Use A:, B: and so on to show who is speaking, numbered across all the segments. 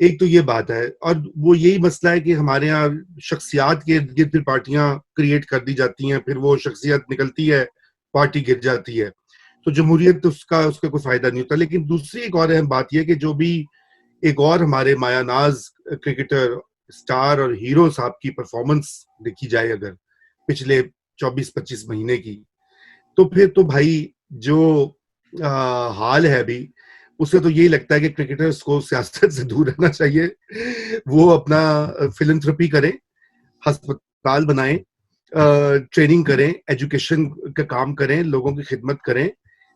A: ایک تو یہ بات ہے، اور وہ یہی مسئلہ ہے کہ ہمارے ہاں شخصیات کے ارد گرد پھر پارٹیاں کریٹ کر دی جاتی ہیں، پھر وہ شخصیت نکلتی ہے، پارٹی گر جاتی ہے، تو جمہوریت اس کا کوئی فائدہ نہیں ہوتا. لیکن دوسری ایک اور اہم بات یہ کہ جو بھی ایک اور ہمارے مایا ناز کرکٹر اسٹار اور ہیرو صاحب کی پرفارمنس دیکھی جائے اگر پچھلے 24-25 مہینے کی، تو پھر تو بھائی جو حال ہے ابھی اس سے تو یہی لگتا ہے کہ کرکٹرز کو سیاست سے دور رہنا چاہیے. وہ اپنا فلنتھرپی کریں، ہسپتال بنائیں، ٹریننگ کریں، ایجوکیشن کا کام کریں، لوگوں کی خدمت کریں.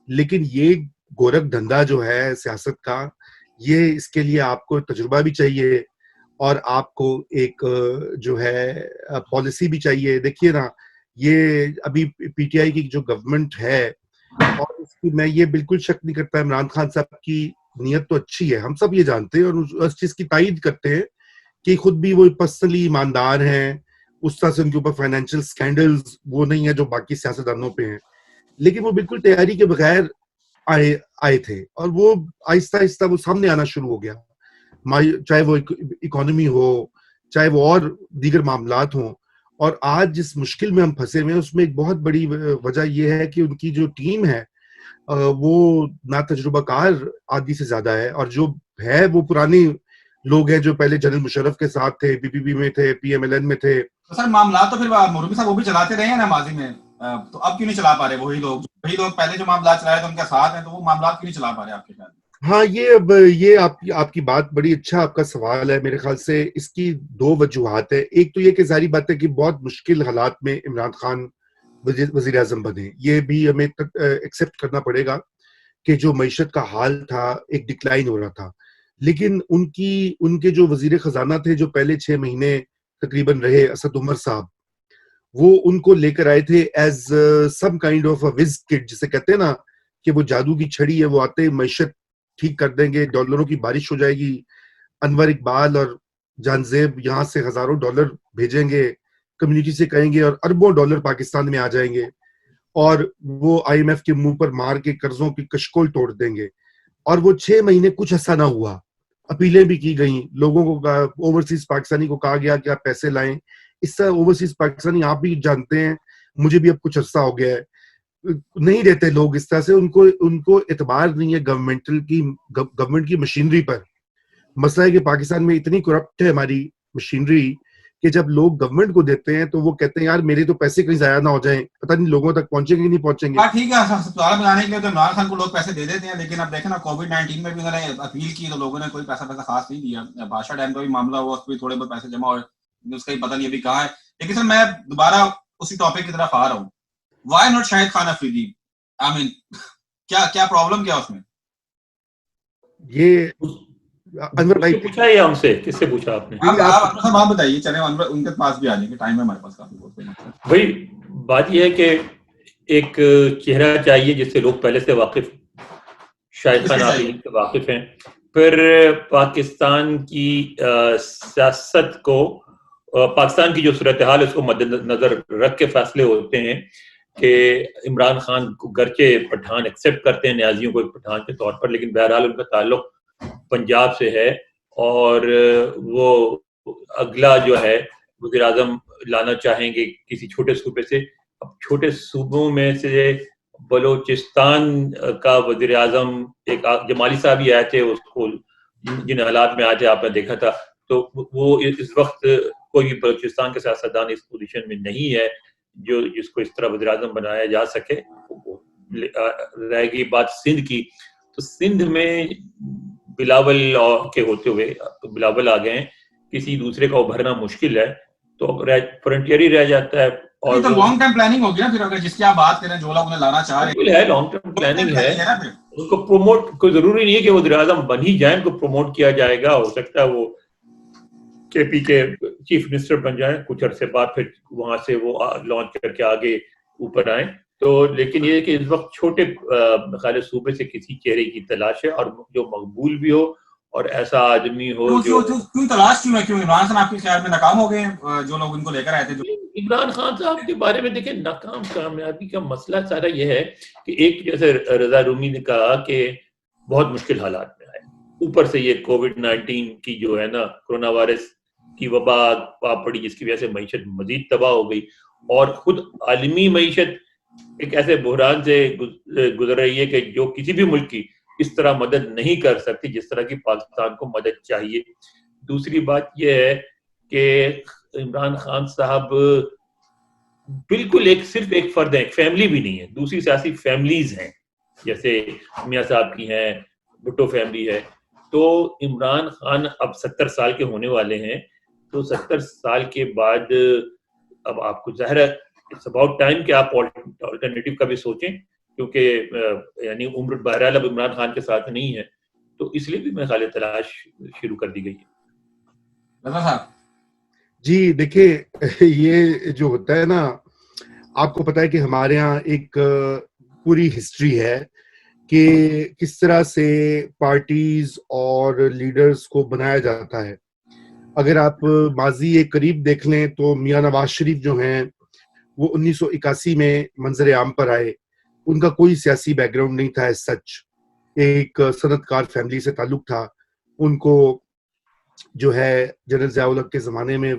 A: لیکن یہ گورکھ دھندا جو ہے سیاست کا، یہ اس کے لیے آپ کو تجربہ بھی چاہیے اور آپ کو ایک جو ہے پالیسی بھی چاہیے. دیکھیے نا، یہ ابھی پی ٹی آئی کی جو گورنمنٹ ہے، اور اس کی میں یہ بالکل شک نہیں کرتا، عمران خان صاحب کی نیت تو اچھی ہے، ہم سب یہ جانتے ہیں اور اس چیز کی تائید کرتے ہیں کہ خود بھی وہ پرسنلی ایماندار ہیں، اس طرح سے ان کے اوپر فائنینشیل سکینڈلز وہ نہیں ہے جو باقی سیاستدانوں پہ ہیں. لیکن وہ بالکل تیاری کے بغیر آئے تھے، اور وہ آہستہ آہستہ وہ سامنے آنا شروع ہو گیا، چاہے وہ اکانومی ہو، چاہے وہ اور دیگر معاملات ہوں. اور آج جس مشکل میں ہم پھنسے ہوئے ہیں اس میں ایک بہت بڑی وجہ یہ ہے کہ ان کی جو ٹیم ہے وہ نا تجربہ کار آدمی سے زیادہ ہے، اور جو ہے وہ پرانے لوگ ہیں جو پہلے جنرل مشرف کے ساتھ تھے، پی پی پی میں تھے، پی ایم ایل این میں تھے.
B: تو سر معاملات تو پھر موربی صاحب وہ بھی چلاتے رہے ہیں نا ماضی میں، تو اب کیوں نہیں چلا پا رہے وہی لوگ پہلے جو معاملات چلائے تھے ان کے ساتھ ہیں، تو وہ معاملات کیوں نہیں چلا پا رہے آپ کے خیال میں؟
A: ہاں، یہ آپ کی بات بڑی اچھا آپ کا سوال ہے. میرے خیال سے اس کی دو وجوہات ہے. ایک تو یہ کہ ظاہری بات ہے کہ بہت مشکل حالات میں عمران خان وزیر اعظم بنے، یہ بھی ہمیں ایکسیپٹ کرنا پڑے گا کہ جو معیشت کا حال تھا ایک ڈکلائن ہو رہا تھا. لیکن ان کے جو وزیر خزانہ تھے جو پہلے 6 مہینے تقریباً رہے، اسد عمر صاحب، وہ ان کو لے کر آئے تھے ایز سم کائنڈ آف وز کٹ، جسے کہتے ہیں نا کہ وہ جادو کی چھڑی ہے، وہ آتے معیشت ٹھیک کر دیں گے، ڈالروں کی بارش ہو جائے گی، انور اقبال اور جان زیب یہاں سے ہزاروں ڈالر بھیجیں گے، کمیونٹی سے کہیں گے، اور اربوں ڈالر پاکستان میں آ جائیں گے، اور وہ آئی ایم ایف کے منہ پر مار کے قرضوں کی کشکول توڑ دیں گے. اور وہ 6 مہینے کچھ ایسا نہ ہوا. اپیلیں بھی کی گئیں، لوگوں کو اوورسیز پاکستانی کو کہا گیا کہ آپ پیسے لائیں. اس طرح اوورسیز پاکستانی آپ بھی جانتے ہیں، مجھے بھی اب کچھ عرصہ ہو گیا ہے، نہیں دیتے لوگ اس طرح سے. ان کو اعتبار نہیں ہے گورنمنٹ کی مشینری پر. مسئلہ ہے کہ پاکستان میں اتنی کرپٹ ہے ہماری مشینری کہ جب لوگ گورنمنٹ کو دیتے ہیں تو وہ کہتے ہیں یار میرے تو پیسے کہیں ضائع نہ ہو جائیں، پتہ نہیں لوگوں تک پہنچیں گے نہیں پہنچیں گے.
B: ہاں ٹھیک ہے، ہسپتال بنانے کے لیے تو عمران خان کو لوگ پیسے دے دیتے ہیں، لیکن اب دیکھیں نا کووڈ-19 میں بھی انہوں نے اپیل کی تو لوگوں نے کوئی پیسہ خاص نہیں دیا. بادشاہ ڈیم کا بھی معاملہ ہوا، اس پہ تھوڑے بہت پیسے جمع ہوئے، اس کا بھی پتہ نہیں ابھی کہاں ہے. لیکن سر میں دوبارہ اسی ٹاپک کی طرف آ رہا ہوں، وائی ناٹ شاہد خان افریدی؟ آئی مین کیا پرابلم کیا اس میں؟
A: یہ انور بھائی
C: پوچھا ہے ہم سے، کس سے پوچھا آپ نے؟
B: آپ بتائیے، چلیں ان کے پاس بھی آ جائیں گے، ٹائم ہے ہمارے پاس کافی بہت.
C: بھائی بات یہ ہے کہ ایک چہرہ چاہیے جس سے لوگ پہلے سے واقف، شاہد خان افریدی سے واقف ہیں. پھر پاکستان کی سیاست کو، پاکستان کی جو صورتحال اس کو مد نظر رکھ کے فیصلے ہوتے ہیں کہ عمران خان کو گرچہ پٹھان ایکسیپٹ کرتے ہیں نیازیوں کو ایک پٹھان کے طور پر، لیکن بہرحال ان کا تعلق پنجاب سے ہے، اور وہ اگلا جو ہے وزیر اعظم لانا چاہیں گے کسی چھوٹے صوبے سے. اب چھوٹے صوبوں میں سے بلوچستان کا وزیر اعظم ایک جمالی صاحب ہی آئے تھے، اس کو جن حالات میں آئے تھے آپ نے دیکھا تھا، تو وہ اس وقت کوئی بھی بلوچستان کے سیاستدان اس پوزیشن میں نہیں ہے جو جس کو اس طرح وزیر اعظم بنایا جا سکے. رہ گئی بات سندھ کی، تو سندھ میں بلاول کے ہوتے ہوئے بلاول آ گئے ہیں، کسی دوسرے کا ابھرنا مشکل ہے، تو فرنٹیئر ہی رہ جاتا ہے. اور
B: تو لانگ ٹرم پلاننگ ہوگی نا پھر، اگر جس کی آپ بات کریں جو لوگ انہیں لانا چاہ رہے ہیں،
C: لانگ ٹرم پلاننگ ہے. اس کو پروموٹ، کوئی ضروری نہیں ہے کہ وزیر اعظم بن ہی جائیں، کو پروموٹ کیا جائے گا، ہو سکتا ہے وہ کے پی کے چیف منسٹر بن جائیں کچھ عرصے بعد، پھر وہاں سے وہ لانچ کر کے آگے اوپر آئیں. تو لیکن یہ کہ اس وقت چھوٹے خالی صوبے سے کسی چہرے کی تلاش ہے، اور جو مقبول بھی ہو اور ایسا آدمی ہو جو
B: کیوں تلاش کیوں ہے؟ کیوں عمران خان آپ کے خیال میں ناکام ہو گئے ہیں جو لوگ ان کو لے کر آئے تھے؟
C: عمران خان صاحب کے بارے میں دیکھیں، ناکام کامیابی کا مسئلہ سارا یہ ہے کہ ایک جیسے رضا رومی نے کہا کہ بہت مشکل حالات میں آئے، اوپر سے یہ کووڈ-19 کی جو ہے نا کرونا وائرس کی وبا پڑی جس کی وجہ سے معیشت مزید تباہ ہو گئی، اور خود عالمی معیشت ایک ایسے بحران سے گزر رہی ہے کہ جو کسی بھی ملک کی اس طرح مدد نہیں کر سکتی جس طرح کی پاکستان کو مدد چاہیے. دوسری بات یہ ہے کہ عمران خان صاحب بالکل صرف ایک فرد ہے، ایک فیملی بھی نہیں ہے. دوسری سیاسی فیملیز ہیں جیسے میاں صاحب کی ہیں، بھٹو فیملی ہے. تو عمران خان اب 70 سال کے ہونے والے ہیں، تو 70 سال کے بعد اب آپ کو ظاہر ہے اٹس اباؤٹ ٹائم کہ آپ آلٹرنیٹو کا بھی سوچیں، کیونکہ یعنی عمر بہرحال اب عمران خان کے ساتھ نہیں ہے، تو اس لیے بھی میں خالی تلاش شروع کر دی گئی ہے.
A: جی دیکھیں، یہ جو ہوتا ہے نا، آپ کو پتا ہے کہ ہمارے ہاں ایک پوری ہسٹری ہے کہ کس طرح سے پارٹیز اور لیڈرز کو بنایا جاتا ہے. اگر آپ ماضی قریب دیکھ لیں تو میاں نواز شریف جو ہیں وہ 1981 میں منظر عام پر آئے. ان کا کوئی سیاسی بیک گراؤنڈ نہیں تھا، سچ ایک صنعت کار فیملی سے تعلق تھا. ان کو جو ہے جنرل ضیاء الحق کے زمانے میں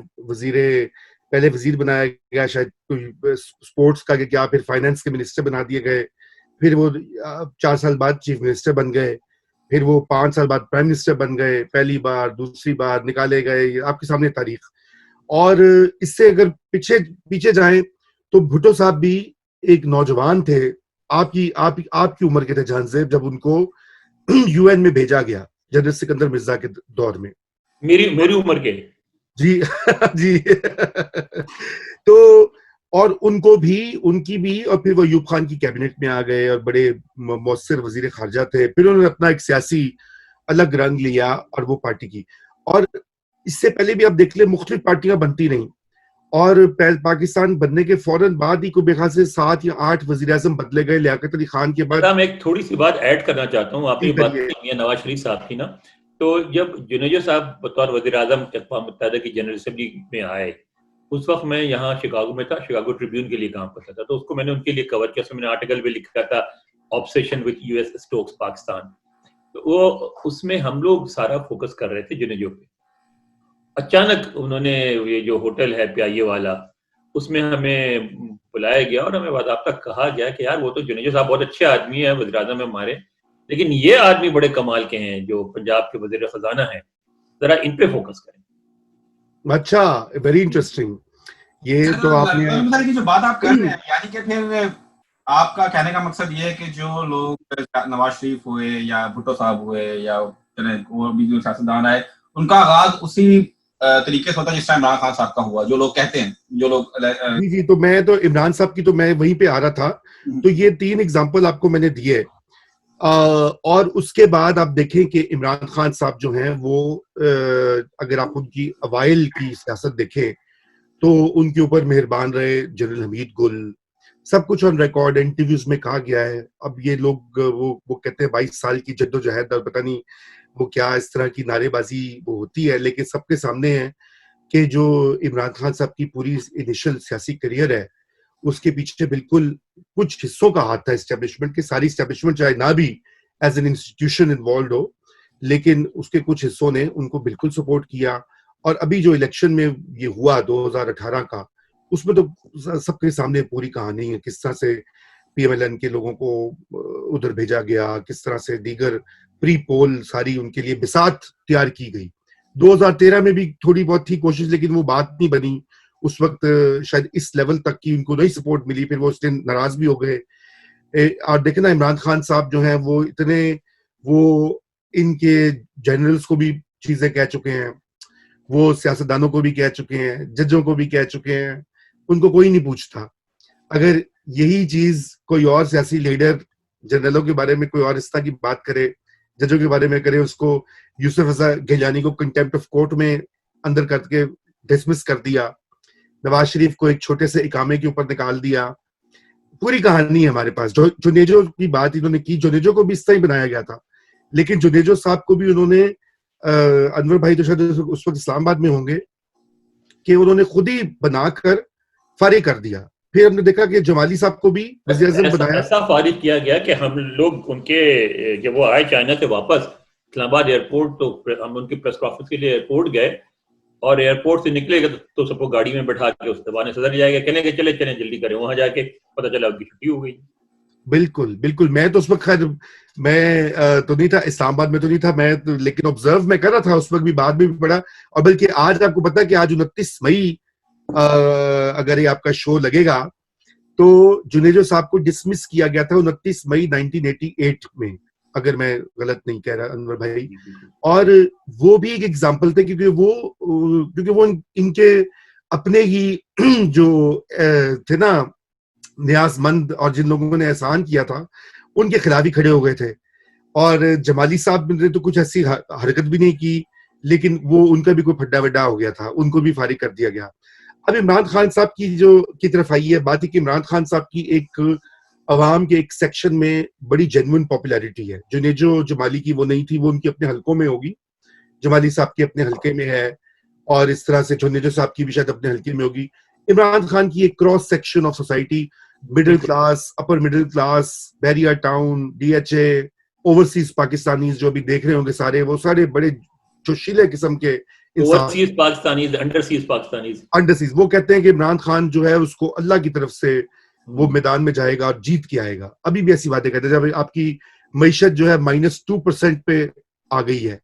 A: پہلے وزیر بنایا گیا، شاید کوئی سپورٹس کا کیا، پھر فائنانس کے منسٹر بنا دیے گئے، پھر وہ 4 سال بعد چیف منسٹر بن گئے، پھر وہ 5 سال بعد پرائم منسٹر بن گئے، پہلی بار دوسری بار نکالے گئے، آپ کے سامنے تاریخ. اور اس سے اگر پیچھے جائیں تو بھٹو صاحب بھی ایک نوجوان تھے، آپ کی عمر کے تھے جہان زیب، جب ان کو یو این میں بھیجا گیا جنرل سکندر مرزا کے دور میں.
C: میری عمر کے
A: جی جی تو اور ان کی بھی اور پھر وہ ایوب خان کی کیبنٹ میں آ گئے اور بڑے مؤثر وزیر خارجہ تھے. پھر انہوں نے اپنا ایک سیاسی الگ رنگ لیا اور وہ پارٹی کی. اور اس سے پہلے بھی آپ دیکھ لیں مختلف پارٹیاں بنتی نہیں، اور پاکستان بننے کے فوراً بعد ہی کو بے خیال سے 7 یا 8 وزیر اعظم بدلے گئے. لیاقت علی خان کے بعد
C: میں ایک تھوڑی سی بات ایڈ کرنا چاہتا ہوں. آپ نے بات کی میاں نواز شریف صاحب کی نا، تو جب جنیجو صاحب بطور وزیر اعظم اقوام متحدہ کی جنرل اسمبلی میں آئے، اس وقت میں یہاں شکاگو میں تھا، شکاگو ٹریبیون کے لیے کام کرتا تھا، تو اس کو میں نے ان کے لیے کور کیا. اس میں نے آرٹیکل بھی لکھا تھا obsession with U S Stokes Pakistan. تو وہ اس میں ہم لوگ سارا فوکس کر رہے تھے جنیجو پہ. اچانک انہوں نے یہ جو ہوٹل ہے پیائیے والا، اس میں ہمیں بلایا گیا اور ہمیں باضابطہ کہا گیا کہ یار وہ تو جنیجو صاحب بہت اچھے آدمی ہیں، وزیر اعظم ہیں ہمارے، لیکن یہ آدمی بڑے کمال کے ہیں جو پنجاب کے وزیر خزانہ ہیں، ذرا ان پہ فوکس کریں.
A: اچھا، ویری انٹرسٹنگ. یہ تو آپ نے
B: جو بات آپ کر رہے ہیں، یعنی کہ پھر آپ کا کہنے کا مقصد یہ ہے کہ جو لوگ نواز شریف ہوئے یا بھٹو صاحب ہوئے یا اور بھی جو سیاستدان آئے، ان کا آغاز اسی طریقے سے ہوتا ہے جس طرح عمران خان صاحب کا ہوا، جو لوگ کہتے ہیں، جو لوگ
A: جی تو میں تو عمران صاحب کی تو میں وہیں پہ آ رہا تھا. تو یہ 3 ایگزامپل آپ کو میں نے دیے، اور اس کے بعد آپ دیکھیں کہ عمران خان صاحب جو ہیں وہ اگر آپ ان کی اوائل کی سیاست دیکھیں تو ان کے اوپر مہربان رہے جنرل حمید گل، سب کچھ آن ریکارڈ انٹرویوز میں کہا گیا ہے. اب یہ لوگ وہ کہتے ہیں 22 سال کی جد و جہد اور پتہ نہیں وہ کیا اس طرح کی نعرے بازی وہ ہوتی ہے، لیکن سب کے سامنے ہے کہ جو عمران خان صاحب کی پوری انیشل سیاسی کریئر ہے اس کے پیچھے بالکل کچھ حصوں کا ہاتھ تھا اسٹیبلشمنٹ کے. ساری اسٹیبلشمنٹ چاہے نہ بھی ایز این انسٹیٹیوشن انوالوڈ ہو، لیکن اس کے کچھ حصوں نے ان کو بالکل سپورٹ کیا. اور ابھی جو الیکشن میں یہ ہوا 2018 کا، اس میں تو سب کے سامنے پوری کہانی ہے، کس طرح سے پی ایم ایل این کے لوگوں کو ادھر بھیجا گیا، کس طرح سے دیگر پری پول ساری ان کے لیے بساط تیار کی گئی. 2013 میں بھی تھوڑی بہت تھی کوشش، لیکن وہ بات نہیں بنی. اس وقت شاید اس لیول تک کی ان کو نہیں سپورٹ ملی، پھر وہ اس دن ناراض بھی ہو گئے. اور دیکھیں نا عمران خان صاحب جو ہیں وہ ان کے جنرلز کو بھی چیزیں کہہ چکے ہیں، وہ سیاستدانوں کو بھی کہہ چکے ہیں، ججوں کو بھی کہہ چکے ہیں، ان کو کوئی نہیں پوچھتا. اگر یہی چیز کوئی اور سیاسی لیڈر جنرلوں کے بارے میں کوئی اور اس طرح کی بات کرے، ججوں کے بارے میں کرے، اس کو یوسف رضا گیلانی کو کنٹیمپٹ آف کورٹ میں اندر کر کے ڈسمس کر دیا، نواز شریف کو ایک چھوٹے سے اقامے کے اوپر نکال دیا. پوری کہانی ہے ہمارے پاس. جنیجو کی بات انہوں نے کی، جنیجو کو بھی اس طرح ہی بنایا گیا تھا، لیکن جنیجو صاحب کو بھی انہوں نے انور بھائی تو شاید اس وقت اسلام آباد میں ہوں گے کہ انہوں نے خود ہی بنا کر فارغ کر دیا. پھر ہم نے دیکھا کہ جمالی صاحب کو بھی وزیر اعظم بنایا.
C: ایسا فارغ کیا گیا کہ ہم لوگ ان کے جب وہ آئے چائنا سے واپس اسلام آباد ایئرپورٹ تو ہم ان کی پریس کانفرنس کے لیے ایئرپورٹ گئے, اور ایئرپورٹ سے نکلے گا تو سب کو گاڑی میں بٹھا کے اس زبان صدر جائے گا, کہنے کہ چلے جلدی کریں, وہاں جا کے پتہ چلا ان کی چھٹی ہو گئی.
A: بالکل بالکل. میں تو اس وقت خیر میں تو نہیں تھا اسلام آباد میں تو نہیں تھا میں, لیکن آبزرو میں کر رہا تھا اس وقت بھی, بعد میں بھی پڑھا. اور بلکہ آج آپ کو پتا کہ آج 29 مئی اگر یہ آپ کا شو لگے گا تو جنیجو صاحب کو ڈسمس کیا گیا تھا 29 مئی 1988 میں, اگر میں غلط نہیں کہہ رہا انور بھائی. اور وہ بھی ایک ایگزامپل تھے کیونکہ وہ ان کے اپنے ہی جو تھے نا نیاز مند, اور جن لوگوں نے احسان کیا تھا ان کے خلاف ہی کھڑے ہو گئے تھے. اور جمالی صاحب نے تو کچھ ایسی حرکت بھی نہیں کی, لیکن وہ ان کا بھی کوئی پھڈا وڈا ہو گیا تھا, ان کو بھی فارغ کر دیا گیا. اب عمران خان صاحب کی طرف آئی ہے بات, ہے کہ عمران خان صاحب کی ایک عوام کے ایک سیکشن میں بڑی جینوئن پاپولیرٹی ہے. جو جمالی کی وہ نہیں تھی, وہ ان کے اپنے حلقوں میں ہوگی, جمالی صاحب کے اپنے حلقے میں ہے, اور اس طرح سے جنیجو صاحب کی بھی شاید اپنے حلقے میں ہوگی. عمران خان کی ایک cross section of society, middle class, upper middle class, Bahria town, D H A, overseas Pakistanis جو بھی دیکھ رہے ہوں گے سارے, وہ سارے بڑے جوشیلے قسم کے
C: اوورسیز پاکستانیز, انڈرسیز پاکستانیز,
A: انڈرسیز. وہ کہتے ہیں کہ عمران خان جو ہے اس کو اللہ کی طرف سے وہ میدان میں جائے گا اور جیت کے آئے گا. ابھی بھی ایسی باتیں کہتے ہیں جب آپ کی معیشت جو ہے -2% پہ آ گئی ہے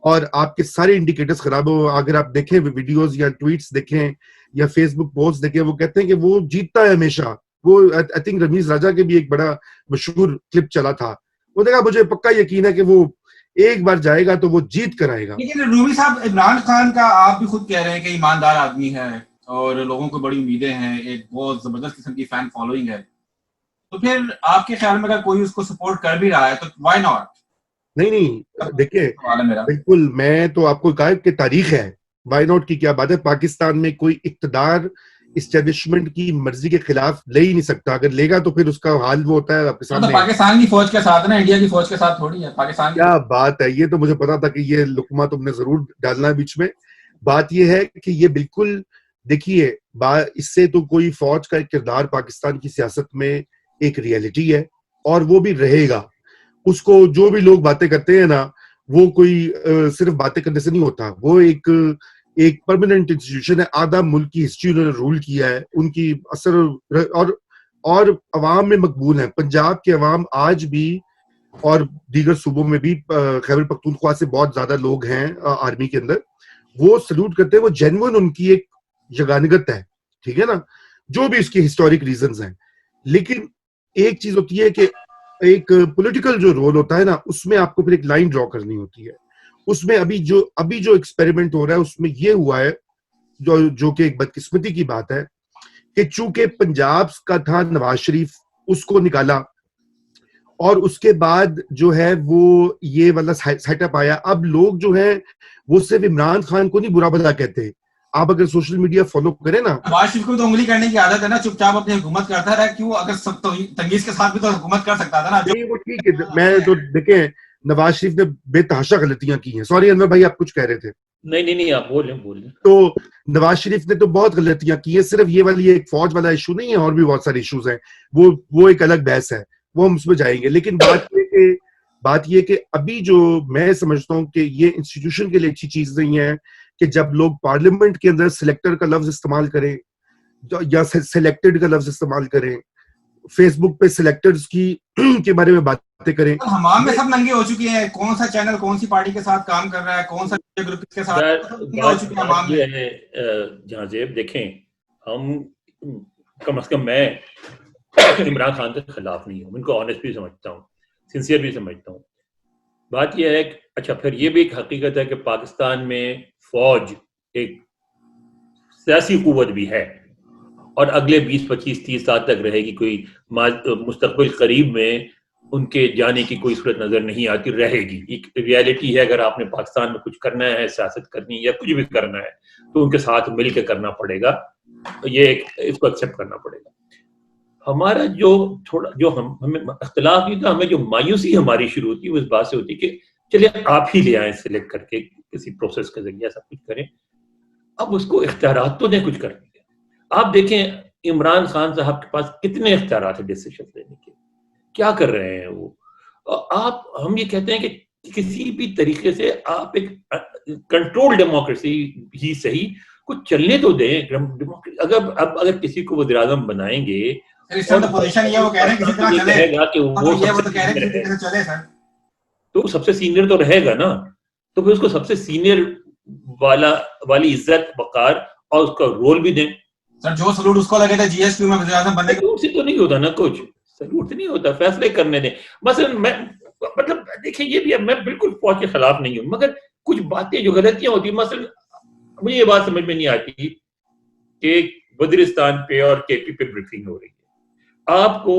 A: اور آپ کے سارے انڈیکیٹرز خراب ہو. اگر آپ دیکھیں ویڈیوز یا ٹویٹس دیکھیں یا فیس بک پوسٹ دیکھیں, وہ کہتے ہیں کہ وہ جیتتا ہے ہمیشہ. وہ آئی تھنک رمیز راجا کے بھی ایک بڑا مشہور کلپ چلا تھا, وہ دیکھا مجھے پکا یقین ہے کہ وہ ایک بار جائے گا تو وہ جیت کر آئے گا.
B: لیکن رومی صاحب, عمران خان کا آپ بھی خود کہہ رہے ہیں کہ ایماندار آدمی ہے اور لوگوں کو بڑی امیدیں ہیں, ایک بہت زبردست قسم کی فین فالوئنگ ہے, تو پھر آپ کے خیال میں اگر کوئی اس کو سپورٹ کر بھی رہا ہے تو وائی ناٹ؟
A: نہیں دیکھیں بالکل, میں تو آپ کو کہا کہ تاریخ ہے, وائی ناٹ کی کیا بات ہے. پاکستان میں کوئی اقتدار اسٹیبلشمنٹ کی مرضی کے خلاف لے ہی نہیں سکتا, اگر لے گا تو پھر اس کا حال وہ ہوتا ہے آپ کے سامنے.
B: پاکستان کی فوج کے ساتھ نا, انڈیا کی فوج کے ساتھ تھوڑی ہے پاکستان.
A: کیا بات ہے, یہ تو مجھے پتا تھا کہ یہ لقمہ تم نے ضرور ڈالنا ہے بیچ میں. بات یہ ہے کہ یہ بالکل دیکھیے, اس سے تو کوئی فوج کا ایک کردار پاکستان کی سیاست میں ایک ریئلٹی ہے, اور وہ بھی رہے گا. اس کو جو بھی لوگ باتیں کرتے ہیں نا, وہ کوئی صرف باتیں کرنے سے نہیں ہوتا, وہ ایک پرماننٹ انسٹیٹیوشن ہے. آدھا ملک کی ہسٹری انہوں نے رول کیا ہے, ان کی اثر اور عوام میں مقبول ہے. پنجاب کے عوام آج بھی اور دیگر صوبوں میں بھی, خیبر پختونخوا سے بہت زیادہ لوگ ہیں آرمی کے اندر, وہ سلوٹ کرتے ہیں. وہ جینوئن ان کی ایک یگانگت ہے, ٹھیک ہے نا, جو بھی اس کی ہسٹورک ریزنز ہیں. لیکن ایک چیز ہوتی ہے کہ ایک پولیٹیکل جو رول ہوتا ہے نا, اس میں آپ کو پھر ایک لائن ڈرا کرنی ہوتی ہے. اس میں ابھی جو ایکسپیریمنٹ ہو رہا ہے اس میں یہ ہوا ہے, جو کہ ایک بدقسمتی کی بات ہے, کہ چونکہ پنجاب کا تھا نواز شریف, اس کو نکالا, اور اس کے بعد جو ہے وہ یہ والا سیٹ اپ آیا. اب لوگ جو ہیں وہ صرف عمران خان کو نہیں برا بھلا کہتے. آپ اگر سوشل میڈیا فالو کریں نا,
B: نواز شریف کو تو انگلی کرنے کی عادت ہے نا, چپ چاپ اپنی حکومت کرتا رہا, کیوں اگر سب تنگیز کے ساتھ بھی تو حکومت کر سکتا تھا نا.
A: نہیں وہ ٹھیک ہے, میں تو دیکھیں نواز شریف نے بے تحاشا غلطیاں کی ہیں. سوری انور بھائی, آپ کچھ کہہ رہے تھے.
C: نہیں آپ بولیں.
A: تو نواز شریف نے تو بہت غلطیاں کی ہیں, صرف یہ والی ایک فوج والا ایشو نہیں ہے, اور بھی بہت سارے ایشوز ہیں, وہ ایک الگ بحث ہے, وہ ہم اس میں جائیں گے. لیکن بات یہ کہ ابھی جو میں سمجھتا ہوں کہ یہ انسٹیٹیوشن کے لیے اچھی چیز نہیں ہے کہ جب لوگ پارلیمنٹ کے اندر سلیکٹر کا لفظ استعمال کریں یا سلیکٹڈ کا لفظ استعمال کریں, فیس بک پہ سلیکٹرز کے بارے میں باتیں کریں.
B: ہمام میں سب ننگے ہو چکے ہیں, کون سا چینل کون سی پارٹی کے ساتھ کام کر رہا ہے, کون سا گروپ کے ساتھ.
C: یہ ہے جہاں زیب دیکھیں, ہم کم از کم میں عمران خان کے خلاف نہیں ہوں, ان کو آنیسٹ بھی سمجھتا ہوں, سنسیئر بھی سمجھتا ہوں. بات یہ ہے اچھا پھر یہ بھی ایک حقیقت ہے کہ پاکستان میں فوج ایک سیاسی قوت بھی ہے, اور اگلے 20-25-30 سال تک رہے گی. کوئی مستقبل قریب میں ان کے جانے کی کوئی صورت نظر نہیں آتی, رہے گی. ایک ریالٹی ہے, اگر آپ نے پاکستان میں کچھ کرنا ہے, سیاست کرنی ہے یا کچھ بھی کرنا ہے, تو ان کے ساتھ مل کے کرنا پڑے گا, یہ اس کو ایکسیپٹ کرنا پڑے گا. ہمارا جو ہمیں اختلاف نہیں تھا, ہمیں جو مایوسی ہماری شروع ہوتی ہے وہ اس بات سے ہوتی کہ چلیے آپ ہی لے آئیں سلیکٹ کر کے, کسی پروسیس کے ذریعے سب کچھ کریں. اب اس کو اختیارات تو دیں کچھ کرنے کے. آپ دیکھیں عمران خان صاحب کے پاس کتنے اختیارات ہیں ڈیسیشن لینے کے, کیا کر رہے ہیں وہ. ہم یہ کہتے ہیں کہ کسی بھی طریقے سے آپ ایک کنٹرول ڈیموکریسی ہی صحیح کچھ چلنے تو دیں. اگر کسی کو وزیر اعظم بنائیں گے تو سب سے سینئر تو رہے گا نا, تو پھر اس کو سب سے سینئر والی عزت وقار اور اس کا رول بھی دیں.
B: سر جو سلوٹ اس کو لگے تھا جی ایس ٹی میں وزیر اعظم بننے کے,
C: سے تو نہیں ہوتا نا, کچھ سلوٹ نہیں ہوتا, فیصلے کرنے دیں. مثلا میں مطلب دیکھیں یہ بھی میں بالکل فوج کے خلاف نہیں ہوں, مگر کچھ باتیں جو غلطیاں ہوتی ہیں, مثلا مجھے یہ بات سمجھ میں نہیں آتی کہ وزیرستان پہ اور کے پی پہ بریفنگ ہو رہی ہے. آپ کو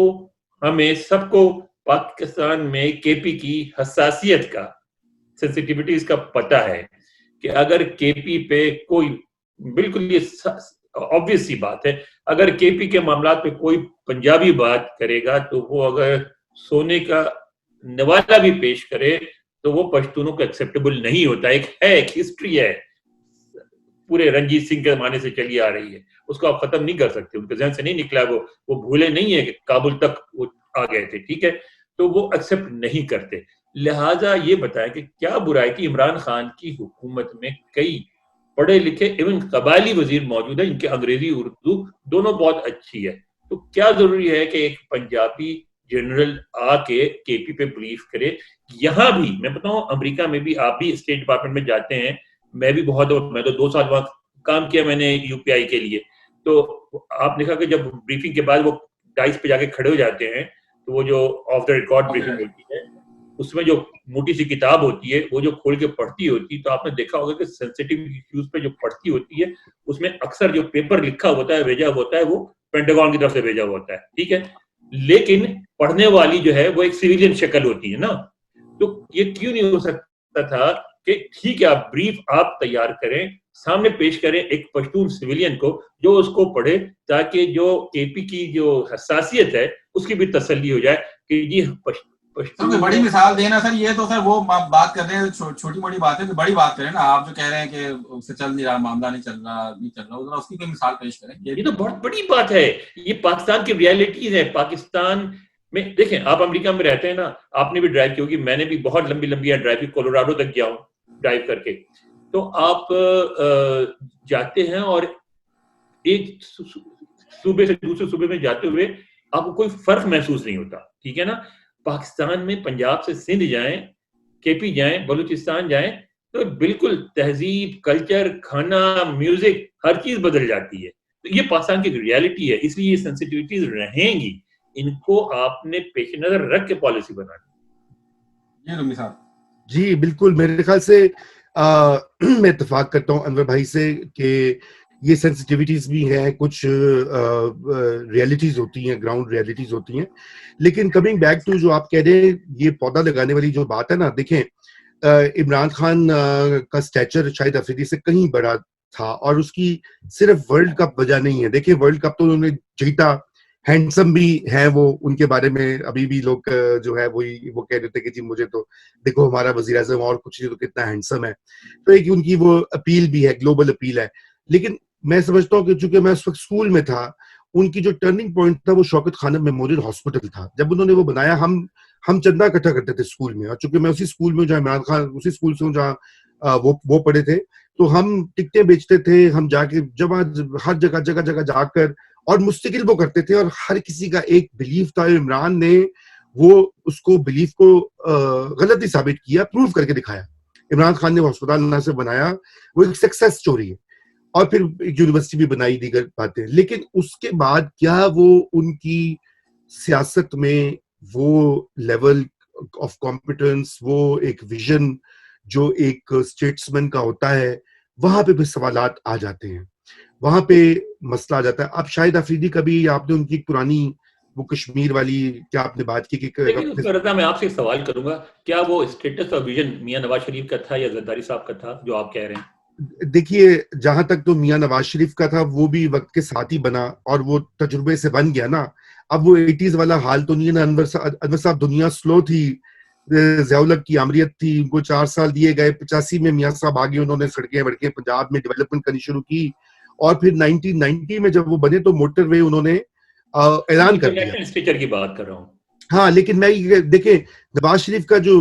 C: ہمیں سب کو پاکستان میں کے پی کی حساسیت کا, سینسٹیوٹیز کا پتہ ہے کہ اگر کے پی پہ کوئی, بالکل یہ obvious سی بات ہے, اگر کے پی کے معاملات پہ کوئی پنجابی بات کرے گا تو وہ اگر سونے کا نوالا بھی پیش کرے تو وہ پشتونوں کو ایکسیپٹیبل نہیں ہوتا. ایک ہسٹری ہے پورے رنجیت سنگھ کے زمانے سے چلی آ رہی ہے, اس کو آپ ختم نہیں کر سکتے, ان کے ذہن سے نہیں نکلا, وہ بھولے نہیں ہے کہ کابل تک وہ آ گئے تھے, ٹھیک ہے, تو وہ ایکسیپٹ نہیں کرتے. لہٰذا یہ بتائیں کہ کیا برائی کی عمران خان کی حکومت میں کئی پڑھے لکھے ایون قبائلی وزیر موجود ہیں جن کے انگریزی اردو دونوں بہت اچھی ہے, تو کیا ضروری ہے کہ ایک پنجابی جنرل آ کے پی پہ بریف کرے. یہاں بھی میں بتاؤں, امریکہ میں بھی آپ بھی اسٹیٹ ڈپارٹمنٹ میں جاتے ہیں, میں بھی میں تو 2 سال وہاں کام کیا میں نے یو پی آئی کے لیے, تو آپ دیکھا کہ جب بریفنگ کے بعد وہ ڈائس پہ جا کے کھڑے ہو جاتے ہیں تو وہ جو آف دا ریکارڈ بریفنگ ہوتی ہے اس میں جو موٹی سی کتاب ہوتی ہے وہ جو کھول کے پڑھتی ہوتی ہے, تو آپ نے دیکھا ہوگا کہ سینسیٹیو ایشوز پہ جو پڑھتی ہوتی ہے اس میں اکثر جو پیپر لکھا ہوتا ہے بھیجا ہوتا ہے وہ پینٹاگون کی طرف سے بھیجا ہوتا ہے, ٹھیک ہے, لیکن پڑھنے والی جو ہے وہ ایک سویلین شکل ہوتی ہے نا. تو یہ کیوں نہیں ہو سکتا تھا کہ ٹھیک ہے آپ بریف آپ تیار کریں, سامنے پیش کریں ایک پشتون سویلین کو جو اس کو پڑھے, تاکہ جو کے پی کی جو حساسیت ہے اس کی بھی تسلی ہو جائے کہ جی
B: بڑی مثال دینا سر. یہ تو سر وہ بات کر رہے ہیں چھوٹی موٹی بات ہے, بڑی بات کریں نا آپ, جو کہہ رہے ہیں کہ اس سے چل نہیں رہا, معاملہ نہیں چل رہا, اس کی کوئی مثال پیش کریں.
C: یہ تو بہت بڑی بات ہے, یہ پاکستان کی ریالٹیز ہے. پاکستان میں دیکھیں, آپ امریکہ میں رہتے ہیں نا, آپ نے بھی ڈرائیو کی ہوگی, میں نے بھی بہت لمبی ڈرائیو کی, کولوراڈو تک گیا ہوں ڈرائیو کر کے. تو آپ جاتے ہیں اور ایک صوبے سے دوسرے صوبے میں جاتے ہوئے آپ کو کوئی فرق محسوس نہیں ہوتا, ٹھیک ہے نا. پاکستان میں پنجاب سے سندھ جائیں, کے پی جائیں, بلوچستان جائیں, تو بالکل تہذیب, کلچر, کھانا, میوزک, ہر چیز بدل جاتی ہے. تو یہ پاکستان کی ریالٹی ہے, اس لیے یہ سینسٹیوٹیز رہیں گی, ان کو آپ نے پیش نظر رکھ کے پالیسی بنانی.
A: جی بالکل, میرے خیال سے میں اتفاق کرتا ہوں انور بھائی سے کہ یہ سینسٹیوٹیز بھی ہیں, کچھ ریالٹیز ہوتی ہیں, گراؤنڈ ریالٹیز ہوتی ہیں. لیکن کمنگ بیک ٹو جو آپ کہہ رہے ہیں, یہ پودا لگانے والی جو بات ہے نا, دیکھیں عمران خان کا اسٹیچر شاہد افریدی سے کہیں بڑا تھا, اور اس کی صرف ورلڈ کپ وجہ نہیں ہے. دیکھیں ورلڈ کپ تو انہوں نے جیتا, ہینڈسم بھی ہیں وہ, ان کے بارے میں ابھی بھی لوگ جو ہے وہ کہہ دیتے کہ جی مجھے تو دیکھو ہمارا وزیر اعظم اور کچھ نہیں تو کتنا ہینڈسم ہے. تو ایک ان کی وہ اپیل بھی ہے, گلوبل اپیل ہے. لیکن میں سمجھتا ہوں کہ چونکہ میں اس وقت اسکول میں تھا, ان کی جو ٹرننگ پوائنٹ تھا وہ شوکت خانم میموریل ہاسپٹل تھا. جب انہوں نے وہ بنایا, ہم چندہ اکٹھا کرتے تھے اسکول میں, اور چونکہ میں اسی اسکول میں جہاں عمران خان اسی اسکول سے ہوں جہاں وہ پڑھے تھے, تو ہم ٹکٹیں بیچتے تھے, ہم جا کے جمع ہر جگہ جا کر, اور مستقل وہ کرتے تھے, اور ہر کسی کا ایک بلیف تھا. عمران نے وہ اس کو بلیف کو غلطی ثابت کیا, پروف کر کے دکھایا. عمران خان نے ہسپتال نہ سے بنایا, وہ ایک سکسیس سٹوری ہے, اور پھر یونیورسٹی بھی بنائی, دیگر باتیں. لیکن اس کے بعد کیا وہ ان کی سیاست میں وہ لیول آف کمپیٹنس, وہ ایک ویژن جو ایک اسٹیٹسمین کا ہوتا ہے, وہاں پہ بھی سوالات آ جاتے ہیں, وہاں پہ مسئلہ آ جاتا ہے. اب شاہد افریدی کا بھی آپ نے ان کی پرانی وہ کشمیر والی کیا آپ نے بات کی کہ
C: میں آپ سے سوال کروں گا, کیا وہ اسٹیٹس اور ویژن میاں نواز شریف کا تھا یا زرداری صاحب کا تھا جو آپ کہہ رہے ہیں؟
A: دیکھیے جہاں تک تو میاں نواز شریف کا تھا, وہ بھی وقت کے ساتھ ہی بنا, اور وہ تجربے سے بن گیا نا. اب وہ 80s والا حال تو نہیں ہے نا. انور صاحب دنیا سلو تھی, ضیاء الحق کی آمریت تھی, ان کو 4 سال دیے گئے. 85 میں میاں صاحب آگے, انہوں نے سڑکیں وڑکیں پنجاب میں ڈیولپمنٹ کرنی شروع کی, اور پھر 1990 میں جب وہ بنے تو موٹر وے انہوں نے اعلان کر دیا.
C: اسٹرکچر کی بات کر رہا ہوں.
A: ہاں لیکن میں دیکھیں نواز شریف کا جو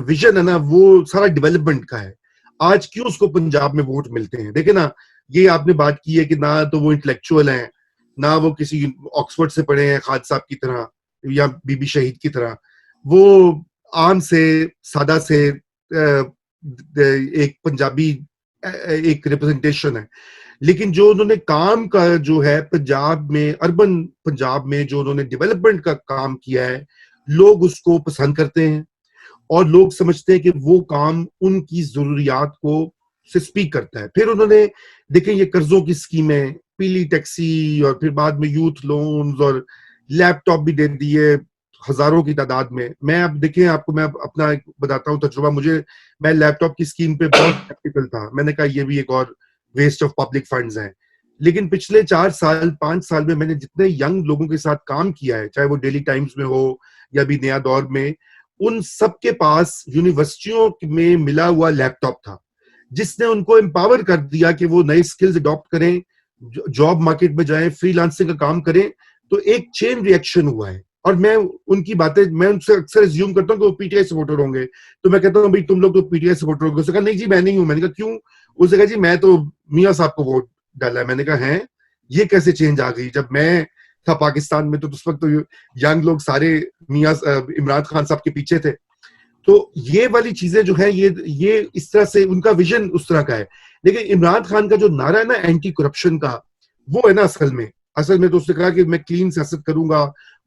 A: ویژن ہے نا وہ سارا ڈیولپمنٹ کا ہے. آج کیوں اس کو پنجاب میں ووٹ ملتے ہیں؟ دیکھیں نا, یہ آپ نے بات کی ہے کہ نہ تو وہ انٹلیکچوئل ہیں, نہ وہ کسی آکسفورڈ سے پڑھے ہیں خالد صاحب کی طرح یا بی بی شہید کی طرح, وہ عام سے سادہ سے ایک پنجابی ایک ریپرزنٹیشن ہے. لیکن جو انہوں نے کام کا جو ہے پنجاب میں, اربن پنجاب میں جو انہوں نے ڈیولپمنٹ کا کام کیا ہے, لوگ اس کو پسند کرتے ہیں اور لوگ سمجھتے ہیں کہ وہ کام ان کی ضروریات کو سے سپیک کرتا ہے. پھر انہوں نے دیکھیں یہ قرضوں کی اسکیمیں, پیلی ٹیکسی, اور پھر بعد میں یوتھ لونز, اور لیپ ٹاپ بھی دے دیے ہزاروں کی تعداد میں. میں اب دیکھیں آپ کو میں اپنا بتاتا ہوں تجربہ. میں لیپ ٹاپ کی اسکیم پہ بہت سکیپٹیکل تھا, میں نے کہا یہ بھی ایک اور ویسٹ آف پبلک فنڈز ہیں. لیکن پچھلے 4 سال 5 سال میں میں نے جتنے ینگ لوگوں کے ساتھ کام کیا ہے, چاہے وہ ڈیلی ٹائمز میں ہو یا بھی نیا دور میں, ان سب کے پاس یونیورسٹیوں میں ملا ہوا لیپ ٹاپ تھا جس نے ان کو امپاور کر دیا کہ وہ نئے سکلز اڈاپٹ کریں, جاب مارکیٹ میں جائیں, فری لانسنگ کا کام کریں. تو ایک چین ریئیکشن ہوا ہے. اور میں ان کی باتیں, میں ان سے اکثر ایزیوم کرتا ہوں کہ وہ پی ٹی آئی سپورٹر ہوں گے, تو میں کہتا ہوں بھائی تم لوگ تو پی ٹی آئی سپورٹر ہوں گے. اس نے کہا نہیں جی میں نہیں ہوں. میں نے کہا کیوں؟ اس نے کہا جی میں تو میاں صاحب کو ووٹ ڈالا ہے. میں نے کہا ہیں یہ کیسے چینج آ گئی؟ جب میں تھا پاکستان میں تو اس وقت تو ینگ لوگ سارے میاں عمران خان صاحب کے پیچھے تھے. تو یہ والی چیزیں جو ہیں یہ اس طرح سے ان کا ویژن اس طرح کا ہے. لیکن عمران خان کا جو نعرہ ہے نا اینٹی کرپشن کا, وہ ہے نا اصل میں تو اس نے کہا کہ میں کلین سیاست کروں گا,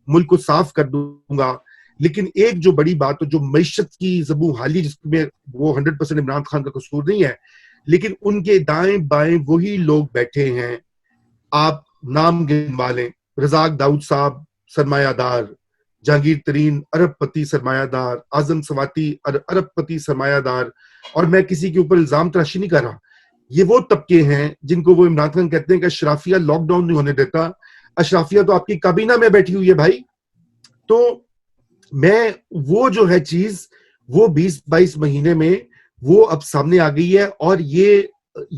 A: ملک کو صاف کر دوں گا. لیکن ایک جو بڑی بات جو معیشت کی زبوں حالی, جس میں وہ 100% عمران خان کا قصور نہیں ہے, لیکن ان کے دائیں بائیں وہی لوگ بیٹھے ہیں. آپ نام گنوا لیں, رزاق داؤد صاحب سرمایہ دار, جہانگیر ترین ارب پتی سرمایہ دار, اعظم سواتی ارب پتی سرمایہ دار. اور میں کسی کے اوپر الزام تراشی نہیں کر رہا, یہ وہ طبقے ہیں جن کو وہ عمران خان کہتے ہیں کہ اشرافیہ لاک ڈاؤن نہیں ہونے دیتا. اشرافیہ تو آپ کی کابینہ میں بیٹھی ہوئی ہے بھائی. تو میں وہ جو ہے چیز وہ 20-22 مہینے میں وہ اب سامنے آ گئی ہے. اور یہ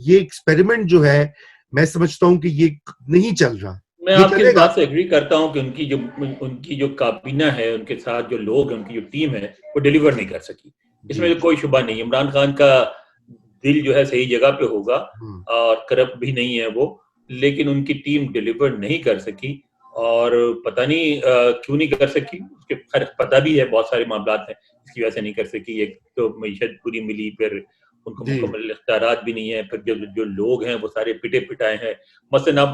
A: ایکسپیریمنٹ جو ہے میں سمجھتا ہوں کہ یہ نہیں چل رہا.
C: میں آپ کی اس بات سے ایگری کرتا ہوں کہ ان کی جو کابینہ ہے, ان کے ساتھ جو لوگ ہیں, ان کی جو ٹیم ہے, وہ ڈیلیور نہیں کر سکی. اس میں کوئی شبہ نہیں. عمران خان کا دل جو ہے صحیح جگہ پہ ہوگا اور کرپٹ بھی نہیں ہے وہ, لیکن ان کی ٹیم ڈیلیور نہیں کر سکی. اور پتہ نہیں کیوں نہیں کر سکی, اس کے پتہ بھی ہے بہت سارے معاملات ہیں اس کی وجہ سے نہیں کر سکی. ایک تو معیشت پوری ملی, پھر ان کو مکمل اختیارات بھی نہیں ہے, پھر جو لوگ ہیں وہ سارے پٹے پٹائے ہیں. مثلاً اب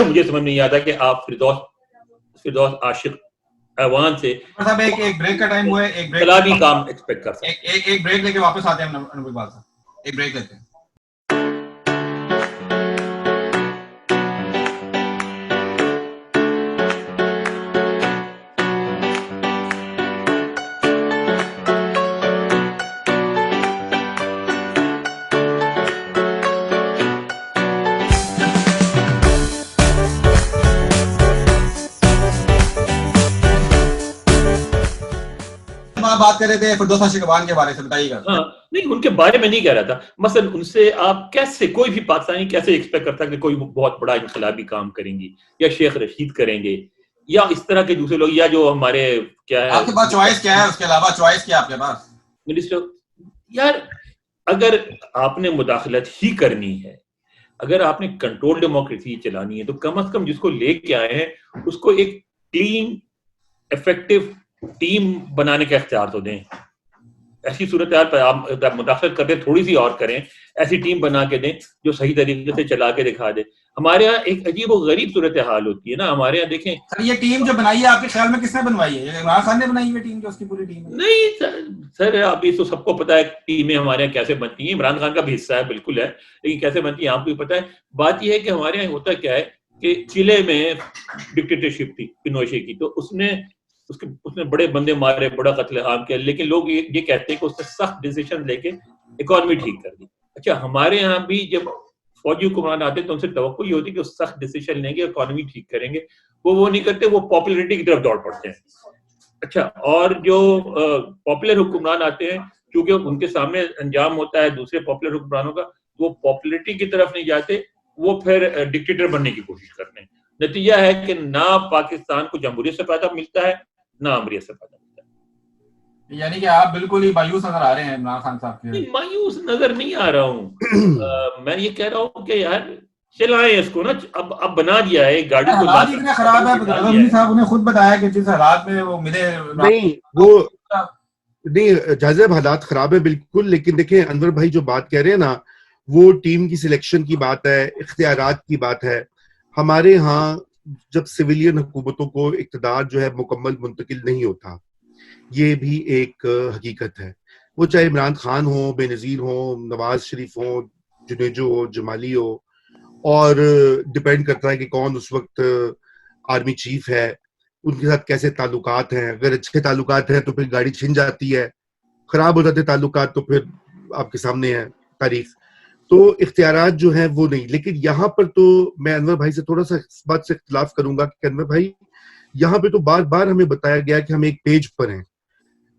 C: مجھے سمجھ نہیں آتا کہ آپ فردوس عاشق ایوان سے
B: ایک بریک کا ٹائم ہوا ہے, ایک
C: انقلابی کام ایکسپیکٹ کر سکتے ہیں.
B: ایک بریک لے کے واپس آتے ہیں ہم انور اقبال صاحب, ایک بریک لیتے ہیں. بات کر رہے تھے فردوس عاشق ایوان کے بارے سے, بتائیے گا.
C: ہاں نہیں, ان کے بارے میں نہیں کہہ رہا تھا. مثلا ان سے آپ کیسے, کوئی بھی پاکستانی کیسے ایکسپیکٹ کرتا کہ کوئی بہت بڑا انقلابی کام کریں گی, یا شیخ رشید کریں گے, یا اس طرح کے دوسرے لوگ, یا جو ہمارے کیا ہے,
B: آپ کے پاس چوائس کیا ہے, اس کے علاوہ چوائس کیا آپ کے پاس
C: منسٹر. یار اگر آپ نے مداخلت ہی کرنی ہے, اگر آپ نے کنٹرول ڈیموکریسی چلانی ہے, تو کم از کم جس کو لے کے آئے ہیں اس کو ایک کلین افیکٹو ٹیم بنانے کا اختیار تو دیں. ایسی صورتحال پر آپ مداخلت کرتے تھوڑی سی اور کریں, ایسی ٹیم بنا کے دیں جو صحیح طریقے سے چلا کے دکھا دے. ہمارے یہاں ایک عجیب و غریب صورتحال ہوتی ہے نا ہمارے یہاں. دیکھیں
B: سر, یہ ٹیم جو بنائی ہے آپ کے خیال میں کس نے بنوائی ہے؟ عمران خان نے بنائی ہے ٹیم, جو اس کی پوری ٹیم ہے؟
C: نہیں سر, ابھی تو سب کو پتا ہے ٹیمیں ہمارے یہاں کیسے بنتی ہیں. عمران خان کا بھی حصہ ہے, بالکل ہے, لیکن کیسے بنتی ہیں آپ کو بھی پتا ہے. بات یہ ہے کہ ہمارے یہاں ہوتا کیا ہے کہ چیلے میں ڈکٹیٹرشپ تھی پینوشے کی, تو اس نے بڑے بندے مارے, بڑا قتل عام کیا, لیکن لوگ یہ کہتے ہیں کہ اس نے سخت ڈیسیشن لے کے اکانومی ٹھیک کر دی. اچھا, ہمارے یہاں بھی جب فوجی حکمران آتے ہیں تو ان سے توقع یہ ہوتی ہے کہ وہ سخت ڈیسیشن لیں گے, اکانومی ٹھیک کریں گے. وہ نہیں کرتے, وہ پاپولیرٹی کی طرف دوڑ پڑتے ہیں. اچھا, اور جو پاپولر حکمران آتے ہیں, کیونکہ ان کے سامنے انجام ہوتا ہے دوسرے پاپولر حکمرانوں کا, وہ پاپولیرٹی کی طرف نہیں جاتے, وہ پھر ڈکٹیٹر بننے کی کوشش کرتے ہیں. نتیجہ ہے کہ نہ پاکستان کو جمہوریت سے فائدہ ملتا ہے, ناامریت سے پیدا ہوتا ہے.
B: یعنی کہ آپ بالکل ہی مایوس نظر آ رہے ہیں عمران خان صاحب کے.
C: مایوس نظر نہیں آ رہا ہوں, میں یہ کہہ رہا ہوں کہ یار چلائیں اس کو نا, اب بنا دیا ہے گاڑی کو,
B: حالات اتنے خراب ہے, صاحب انہیں خود بتایا کہ جس حالات میں وہ ملے.
A: نہیں وہ نہیں جازب, حالات خراب ہے بالکل, لیکن دیکھیں انور بھائی جو بات کہہ رہے ہیں نا, وہ ٹیم کی سلیکشن کی بات ہے, اختیارات کی بات ہے. ہمارے ہاں جب سویلین حکومتوں کو اقتدار جو ہے مکمل منتقل نہیں ہوتا, یہ بھی ایک حقیقت ہے. وہ چاہے عمران خان ہو, بے نظیر ہو, نواز شریف ہو, جنیجو ہو, جمالی ہو, اور ڈپینڈ کرتا ہے کہ کون اس وقت آرمی چیف ہے, ان کے ساتھ کیسے تعلقات ہیں. اگر اچھے تعلقات ہیں تو پھر گاڑی چھن جاتی ہے, خراب ہو جاتے تعلقات تو پھر آپ کے سامنے ہے تاریخ. تو اختیارات جو ہیں وہ نہیں. لیکن یہاں پر تو میں انور بھائی سے تھوڑا سا اس بات سے اختلاف کروں گا کہ انور بھائی یہاں پہ تو بار بار ہمیں بتایا گیا کہ ہم ایک پیج پر ہیں.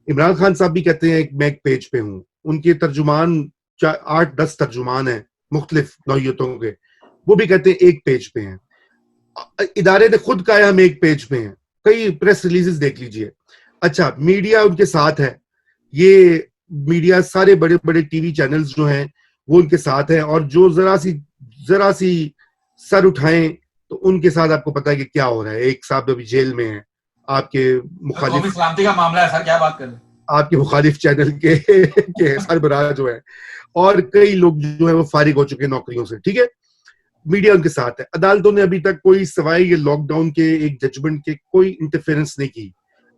A: عمران خان صاحب بھی کہتے ہیں میں ایک پیج پہ ہوں, ان کے ترجمان 8-10 ترجمان ہیں مختلف نوعیتوں کے, وہ بھی کہتے ہیں ایک پیج پہ ہیں. ادارے نے خود کہا ہے ہم ایک پیج پہ ہیں, کئی پریس ریلیزز دیکھ لیجئے. اچھا میڈیا ان کے ساتھ ہے, یہ میڈیا سارے بڑے بڑے ٹی وی چینلز جو ہیں وہ ان کے ساتھ ہیں, اور جو ذرا سی سر اٹھائیں تو ان کے ساتھ آپ کو پتا ہے کہ کیا ہو رہا ہے. ایک صاحب ابھی جیل میں ہیں, آپ کے مخالف
B: سلامتی کا معاملہ ہے سر, کیا بات کر رہے ہیں,
A: آپ کے مخالف چینل کے سربراہ جو ہے, اور کئی لوگ جو ہے وہ فارغ ہو چکے ہیں نوکریوں سے. ٹھیک ہے, میڈیا ان کے ساتھ ہے. عدالتوں نے ابھی تک کوئی سوائے یہ لاک ڈاؤن کے ایک ججمنٹ کے کوئی انٹرفیئرنس نہیں کی.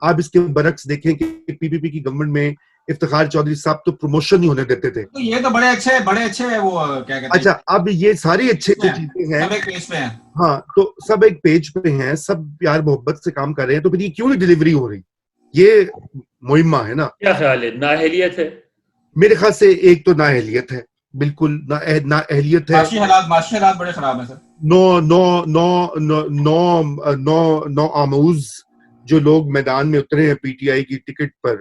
A: آپ اس کے برعکس دیکھیں کہ پی پی پی کی گورنمنٹ میں افتخار چودھری صاحب تو پروموشن نہیں ہونے دیتے تھے.
B: تو یہ تو بڑے اچھے وہ کیا کہتے ہیں.
A: اچھا اب یہ ساری اچھی چیزیں ہیں,
B: سب ایک پیج پہ ہیں.
A: ہاں تو سب ایک پیج پہ ہیں, سب پیار محبت سے کام کر رہے ہیں, تو پھر یہ کیوں نہیں ڈلیوری ہو رہی؟ یہ مہمہ ہے نا.
C: کیا خیال ہے, نااہلیت ہے؟
A: میرے خیال سے ایک تو نااہلیت ہے, بالکل نااہلیت ہے.
B: معاشی حالات بڑے خراب ہیں سر.
A: نو آموز جو لوگ میدان میں اترے ہیں پی ٹی آئی کی ٹکٹ پر,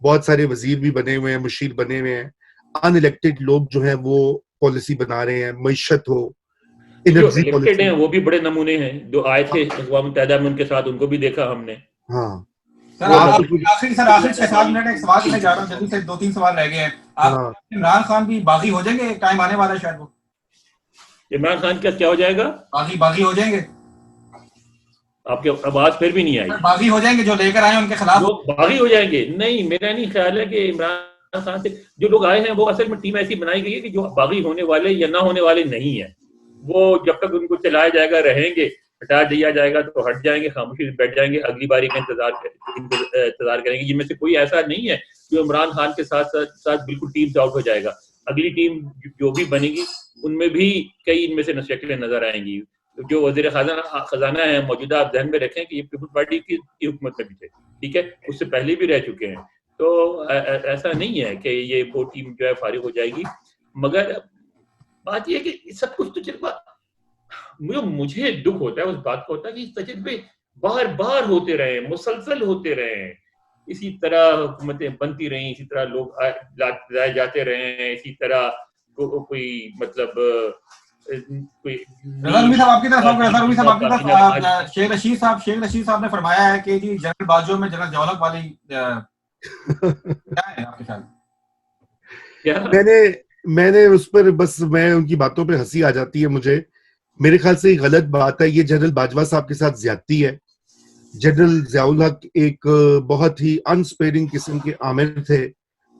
A: بہت سارے وزیر بھی بنے ہوئے ہیں, مشیر بنے ہوئے ہیں. ان الیکٹڈ لوگ جو ہیں وہ پالیسی بنا رہے ہیں, معیشت ہو,
C: جو الیکٹڈ ہیں وہ بھی بڑے نمونے ہیں, جو آئے تھے اقوام متحدہ میں ان کے ساتھ, ان کو بھی دیکھا ہم نے.
A: ہاں
B: سر آخر 6-7 منٹ ایک سوال کرنے جا رہا ہوں, جلدی سے 2-3 سوال رہ گئے ہیں. آپ عمران خان بھی باغی ہو جائیں گے, ٹائم آنے والا ہے شاید. وہ
C: عمران خان کیا ہو جائے گا؟
B: باغی ہو جائیں گے.
C: آپ کی آواز پھر بھی نہیں آئی.
B: باغی ہو جائیں گے جو لے کر آئے ہیں ان کے خلاف,
C: لوگ باغی ہو جائیں گے؟ نہیں, میرا نہیں خیال ہے کہ عمران خان سے جو لوگ آئے ہیں وہ اصل میں ٹیم ایسی بنائی گئی ہے کہ جو باغی ہونے والے یا نہ ہونے والے نہیں ہیں. وہ جب تک ان کو چلایا جائے گا رہیں گے, ہٹا دیا جائے گا تو ہٹ جائیں گے, خاموشی بیٹھ جائیں گے, اگلی باری کا انتظار کریں گے. جن میں سے کوئی ایسا نہیں ہے جو عمران خان کے ساتھ ساتھ بالکل ٹیم سے آؤٹ ہو جائے گا. اگلی ٹیم جو بھی بنے گی ان میں بھی کئی ان میں سے شکلیں نظر آئیں گی. جو وزیر خزانہ ہے موجودہ, آپ ذہن میں رکھیں کہ یہ پیپلز پارٹی کی حکومت میں بھی تھے, ٹھیک ہے, اس سے پہلے بھی رہ چکے ہیں. تو ایسا نہیں ہے کہ یہ وہ ٹیم جو ہے فارغ ہو جائے گی. مگر بات یہ ہے کہ سب کچھ تجربہ, مجھے دکھ ہوتا ہے اس بات کا, ہوتا ہے کہ تجربے بار بار ہوتے رہے, مسلسل ہوتے رہے, اسی طرح حکومتیں بنتی رہیں, اسی طرح لوگ لائے جاتے رہے ہیں, اسی طرح کوئی مطلب
B: شیخ رشید صاحب نے فرمایا ہے کہ جی جنرل باجوہ میں جنرل جولق والی کیا ہے آپ کے خیال؟
A: میں نے اس پر بس میں ان کی باتوں پہ ہنسی آ جاتی ہے مجھے. میرے خیال سے یہ غلط بات ہے. یہ جنرل باجوہ صاحب کے ساتھ زیادتی ہے. جنرل ضیاء الحق ایک بہت ہی انسپیئرنگ قسم کے آمر تھے.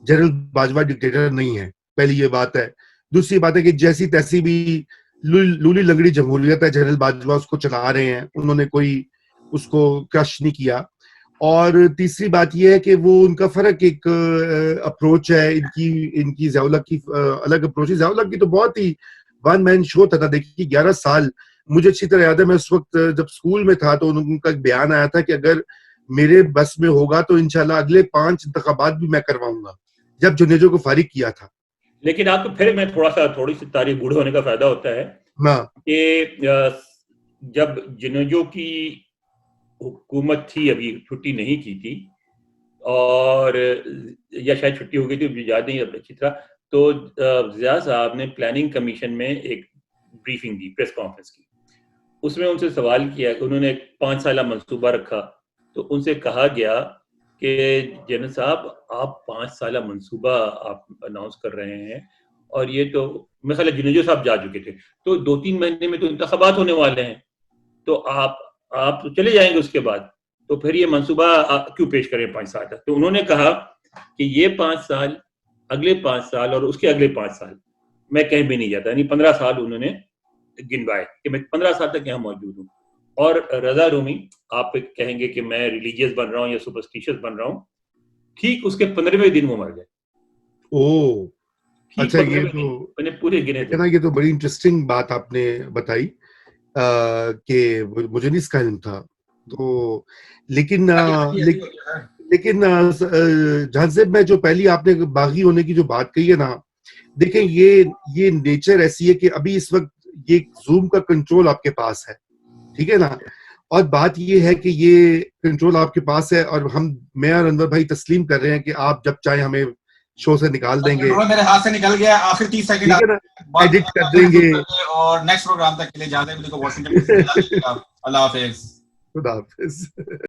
A: جنرل باجوہ ڈکٹیٹر نہیں ہے, پہلی یہ بات ہے. دوسری بات ہے کہ جیسی تیسی بھی لولی لنگڑی جمہوریت ہے, جنرل باجوہ اس کو چلا رہے ہیں, انہوں نے کوئی اس کو کرش نہیں کیا. اور تیسری بات یہ ہے کہ وہ ان کا فرق ایک اپروچ ہے, ان کی ضیاء الحق کی الگ اپروچ ہے. ضیاء الحق کی تو بہت ہی ون مین شو تھا. دیکھیے 11 سال مجھے اچھی طرح یاد ہے, میں اس وقت جب اسکول میں تھا تو ان کا ایک بیان آیا تھا کہ اگر میرے بس میں ہوگا تو انشاءاللہ اگلے 5 انتخابات بھی میں کرواؤں گا, جب جنیجو کو فارغ کیا تھا.
C: لیکن آپ کو پھر میں تھوڑی سی تاریخ بوڑھے ہونے کا فائدہ ہوتا ہے کہ جب جنیجو کی حکومت تھی, ابھی چھٹی نہیں کی تھی, اور یا شاید چھٹی ہو گئی تھی, مجھے یاد نہیں اچھی طرح, تو ضیاء صاحب نے پلاننگ کمیشن میں ایک بریفنگ دی, پریس کانفرنس کی. اس میں ان سے سوال کیا کہ انہوں نے ایک 5 سالہ منصوبہ رکھا تو ان سے کہا گیا کہ جنرل صاحب آپ 5 سالہ منصوبہ آپ اناؤنس کر رہے ہیں اور یہ تو میرے خیال ہے جنیجو صاحب جا چکے تھے, تو 2-3 مہینے میں تو انتخابات ہونے والے ہیں, تو آپ تو چلے جائیں گے اس کے بعد, تو پھر یہ منصوبہ کیوں پیش کریں 5 سال تک. تو انہوں نے کہا کہ یہ 5 سال, اگلے 5 سال اور اس کے اگلے 5 سال میں کہیں بھی نہیں جاتا, یعنی 15 سال انہوں نے گنوائے کہ میں 15 سال تک یہاں موجود ہوں. اور رضا رومی آپ کہیں گے کہ میں ریلیجیس بن رہا ہوں یا سپرسٹیشس بن رہا ہوں, ٹھیک اس کے 15ویں دن وہ مر گئے.
A: او اچھا, یہ تو
C: میں نے پورے گنے تھے.
A: یہ تو بڑی انٹرسٹنگ بات آپ نے بتائی کہ مجھے نہیں اس کا علم تھا. تو لیکن جہاں سے میں جو پہلی آپ نے باغی ہونے کی جو بات کہی ہے نا, دیکھیں یہ نیچر ایسی ہے کہ ابھی اس وقت یہ زوم کا کنٹرول آپ کے پاس ہے, ٹھیک ہے نا, اور بات یہ ہے کہ یہ کنٹرول آپ کے پاس ہے اور میں اور انور بھائی تسلیم کر رہے ہیں کہ آپ جب چاہیں ہمیں شو سے نکال دیں گے.
B: میرے ہاتھ سے نکل گیا, آخر 30 سیکنڈ
A: ایڈٹ کر دیں گے
B: اور نیکسٹ پروگرام تک کے لیے اجازت. واشنگٹن اللہ حافظ.
A: خدا حافظ.